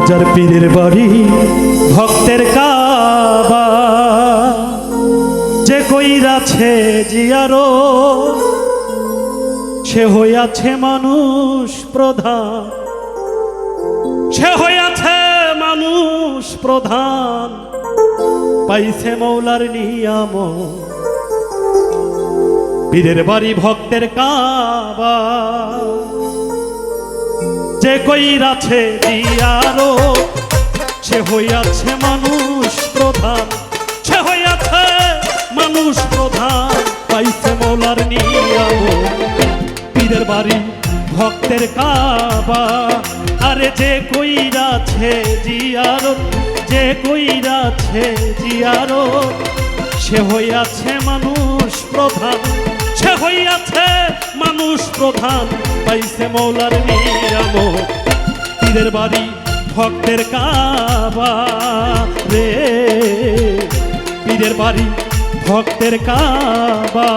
যার পীরের বাড়ি ভক্তের কাবা, যে কইরাছে জিয়ারো সে হইয়াছে মানুষ প্রধান, সে হইয়াছে মানুষ প্রধান, পাইছে মৌলার নিয়াম। পীরের বাড়ি ভক্তের কাবা, যে কইরাছে জিয়ারো সে হইয়াছে মানুষ প্রধান, সে হইয়াছে মানুষ প্রধান, পাইছে মৌলার নিয়াম। পীরের বাড়ি ভক্তের কাবা, আরে যে কইরাছে জিয়ারো, যে কইরাছে জিয়ারো সে হইয়াছে মানুষ প্রধান, সে হইয়াছে মানুষ প্রধান, পাইছে মৌলার নিয়াম। পীরের বাড়ি ভক্তের কাবা রে, পীরের বাড়ি ভক্তের কাবা।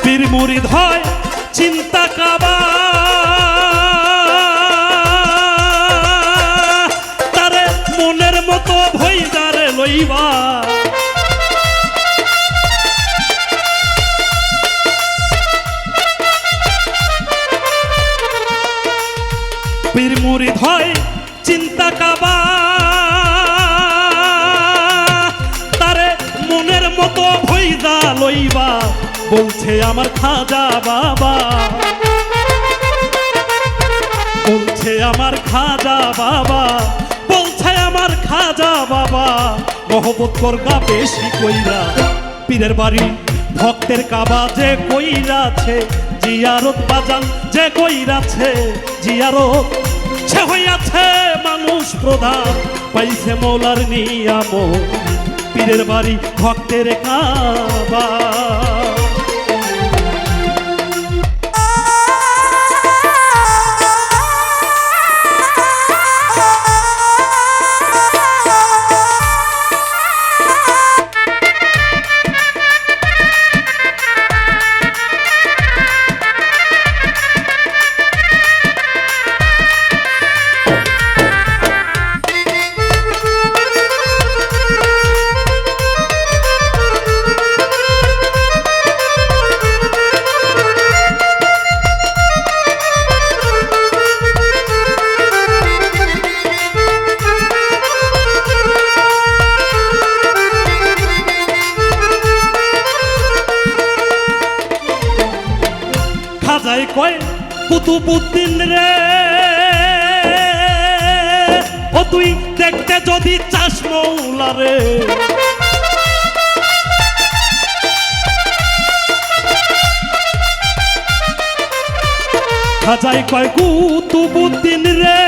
পীর মুরিদ হয় চিন্তা কাবা, তারে মনের মতো ভইদারে লইবা। পীর মুরিদ হয় চিন্তা কাবা, তারে মনের মতো ভইদা লইবা। বলছে আমার খাজা বাবা, বলছে আমার খাজা বাবা, বলছে আমার খাজা বাবা, মহব্বত করগা বেশি কইরা। পীরের বাড়ি ভক্তের কাবা, যে কইরাছে জিয়ারত বাজান, যে কইরাছে জিয়ারত সে হইয়াছে মানুষ প্রধান, পাইছে মৌলার নিয়াম। পীরের বাড়ি ভক্তের কাবা। খাজাই কয় কুতুবউদ্দিন রে, ও তুই দেখতে যদি চাস মৌলা রে, খাজাই কয় কুতুবউদ্দিন রে,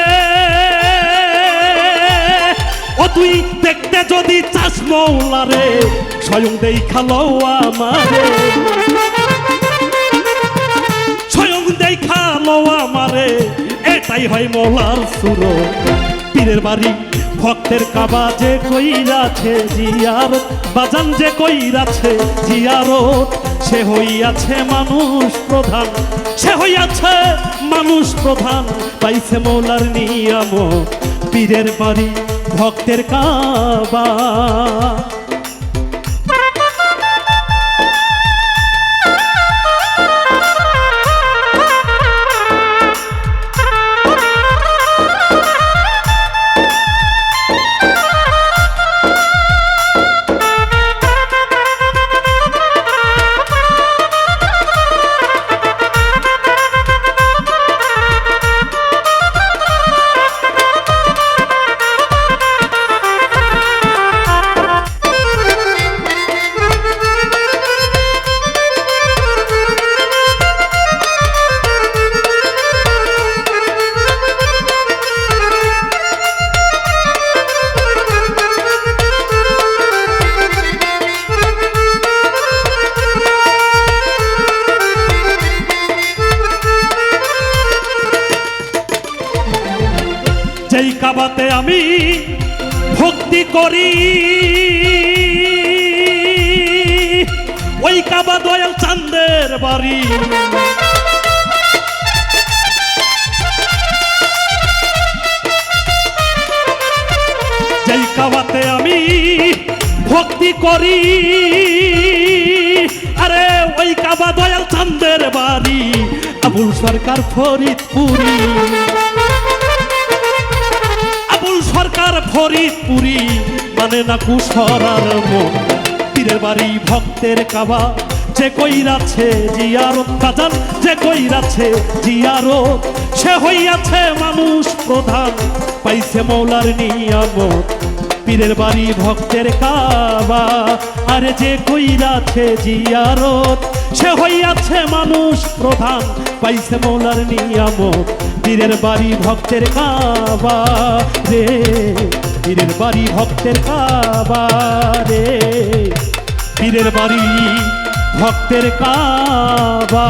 ও তুই দেখতে যদি চাস মৌলা রে, স্বয়ং দেখা লও আমারে, দেখা লো আমারে, এটাই হয় মৌলার সুরত। পীরের বাড়ি ভক্তের কাবা, যে কইরাছে জিয়ারত বাজান, যে কইরাছে জিয়ারত সে হইয়াছে মানুষ প্রধান, সে হইয়াছে মানুষ প্রধান, পাইছে মৌলার নিয়াম। পীরের বাড়ি ভক্তের কাবা। কাবাতে আমি ভক্তি করি, ওই কাবা দয়াল চাঁদের বাড়ি। যেই কাবাতে আমি ভক্তি করি, আরে ওই কাবা দয়াল চাঁদের বাড়ি, আবুল সরকার ফরিদপুরি, আবুল সরকার ফরিদপুরি, মানে না কুশরার মন। পীরের বাড়ি ভক্তের কাবা, যে কইরাছে জিয়ারত বাজান, যে কইরাছে জিয়ারত, সে হইয়াছে মানুষ প্রধান, পাইছে মৌলার নিয়ামত। পীরের বাড়ি ভক্তের কাবা, আরে যে কইরাছে জিয়ারত, সে হইয়াছে মানুষ প্রধান, পাইছে মৌলার নিয়ামত। পীরের বাড়ি ভক্তের কাবা রে, পীরের বাড়ি ভক্তের কাবা রে, পীরের বাড়ি ভক্তের কাবা।